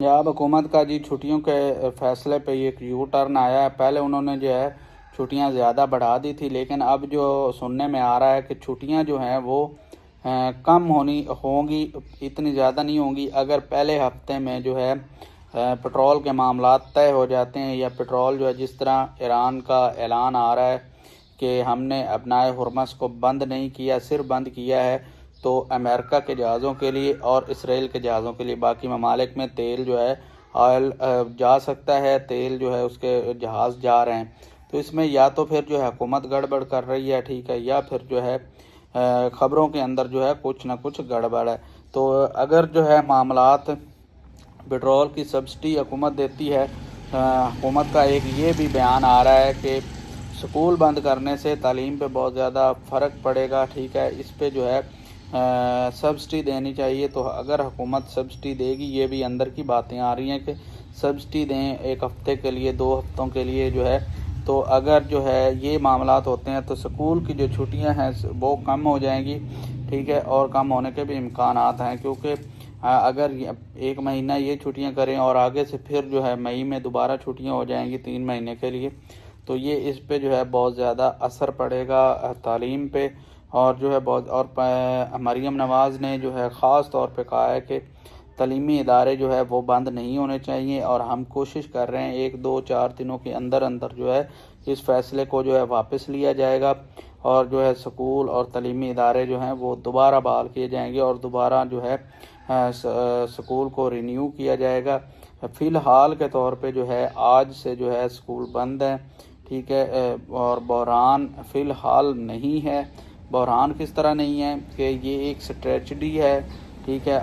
पंजाब हुकूमत का जी छुट्टियों के फैसले पे एक यू टर्न आया है। पहले उन्होंने जो है छुट्टियां ज़्यादा बढ़ा दी थी, लेकिन अब जो सुनने में आ रहा है कि छुट्टियां जो हैं वो कम होंगी, इतनी ज़्यादा नहीं होंगी। अगर पहले हफ्ते में जो है पेट्रोल के मामलात तय हो जाते हैं, या पेट्रोल जो है जिस तरह ईरान का ऐलान आ रहा है कि हमने अपनाए हुर्मस को बंद नहीं किया, सिर्फ बंद किया है, तो अमेरिका के जहाज़ों के लिए और इसराइल के जहाज़ों के लिए बाकी ममालिक में तेल जो है ऑयल जा सकता है, तेल जो है उसके जहाज़ जा रहे हैं। तो इसमें या तो फिर जो है हुकूमत गड़बड़ कर रही है, ठीक है, या फिर जो है ख़बरों के अंदर जो है कुछ ना कुछ गड़बड़ है। तो अगर जो है मामलात पेट्रोल की सब्सिडी हुकूमत देती है, हुकूमत का एक ये भी बयान आ रहा है कि स्कूल बंद करने से तालीम पे बहुत ज़्यादा फ़र्क पड़ेगा, ठीक है, इस पे जो है सब्सिडी देनी चाहिए। तो अगर हुकूमत सब्सिडी देगी, ये भी अंदर की बातें आ रही हैं कि सब्सिडी दें एक हफ़्ते के लिए, 2 हफ्तों के लिए जो है, तो अगर जो है ये मामलात होते हैं तो स्कूल की जो छुट्टियां हैं वो कम हो जाएंगी, ठीक है, और कम होने के भी इम्कानात हैं। क्योंकि अगर एक महीना ये छुट्टियां करें और आगे से फिर जो है मई में दोबारा छुट्टियां हो जाएंगी 3 महीने के लिए, तो ये इस पे जो है बहुत ज़्यादा असर पड़ेगा तालीम पे। और जो है बहुत, और मरीम नवाज़ ने जो है ख़ास तौर पे कहा है कि तालीमी इदारे जो है वो बंद नहीं होने चाहिए, और हम कोशिश कर रहे हैं 1, 2, 4 दिनों के अंदर अंदर जो है इस फैसले को जो है वापस लिया जाएगा, और जो है स्कूल और तालीमी इदारे जो हैं वो दोबारा बहाल किए जाएंगे, और दोबारा जो है स्कूल को रिन्यू किया जाएगा। फ़िलहाल के तौर पे जो है आज से जो है स्कूल बंद है, ठीक है, और बहरान फ़िलहाल नहीं है। बहरान किस तरह नहीं है कि ये एक स्ट्रेटजी है, ठीक है,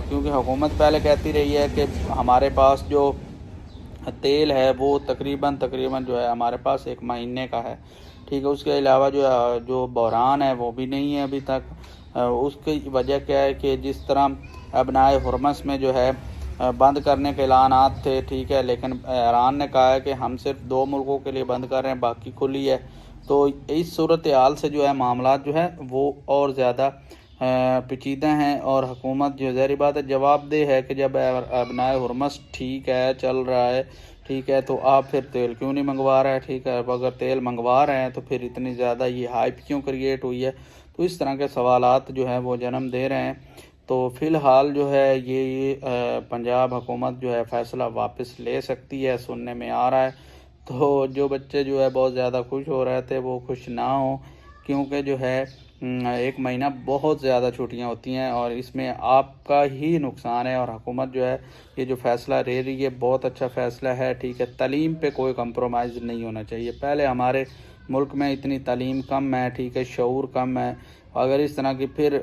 क्योंकि हुकूमत पहले कहती रही है कि हमारे पास जो तेल है वो तकरीबन जो है हमारे पास 1 महीने का है, ठीक है। उसके अलावा जो बहरान है वो भी नहीं है अभी तक। उसकी वजह क्या है कि जिस तरह अबनाए हुर्मस में जो है बंद करने के ऐलानात थे, ठीक है, लेकिन ईरान ने कहा है कि हम सिर्फ 2 मुल्कों के लिए बंद कर रहे हैं, बाकी खुली है। तो इस सूरत हाल से जो है मामलात जो है वो और ज़्यादा पेचीदा हैं, और हुकूमत जो ज़ाहिर बात है जवाबदेह है कि जब अबनाए हुर्मस ठीक है, चल रहा है, ठीक है, तो आप फिर तेल क्यों नहीं मंगवा रहे हैं, ठीक है। अब अगर तेल मंगवा रहे हैं तो फिर इतनी ज़्यादा ये हाइप क्यों क्रिएट हुई है। तो इस तरह के सवालात जो हैं वो जन्म दे रहे हैं। तो फ़िलहाल जो है ये पंजाब हुकूमत जो है फ़ैसला वापस ले सकती है, सुनने में आ रहा है। तो जो बच्चे जो है बहुत ज़्यादा खुश हो रहे थे वो खुश ना हो, क्योंकि जो है 1 महीना बहुत ज़्यादा छुट्टियां होती हैं, और इसमें आपका ही नुकसान है। और हुकूमत जो है ये जो फ़ैसला ले रही है बहुत अच्छा फ़ैसला है, ठीक है। तालीम पे कोई कंप्रोमाइज़ नहीं होना चाहिए। पहले हमारे मुल्क में इतनी तालीम कम है, ठीक है, शऊर कम है। अगर इस तरह की फिर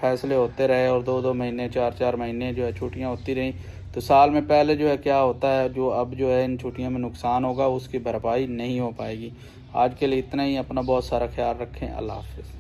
फ़ैसले होते रहे और 2-2 महीने, 4-4 महीने जो है छुट्टियां होती रहीं, तो साल में पहले जो है क्या होता है, जो अब जो है इन छुट्टियों में नुकसान होगा उसकी भरपाई नहीं हो पाएगी। आज के लिए इतना ही। अपना बहुत सारा ख्याल रखें। अल्लाह हाफ़िज़।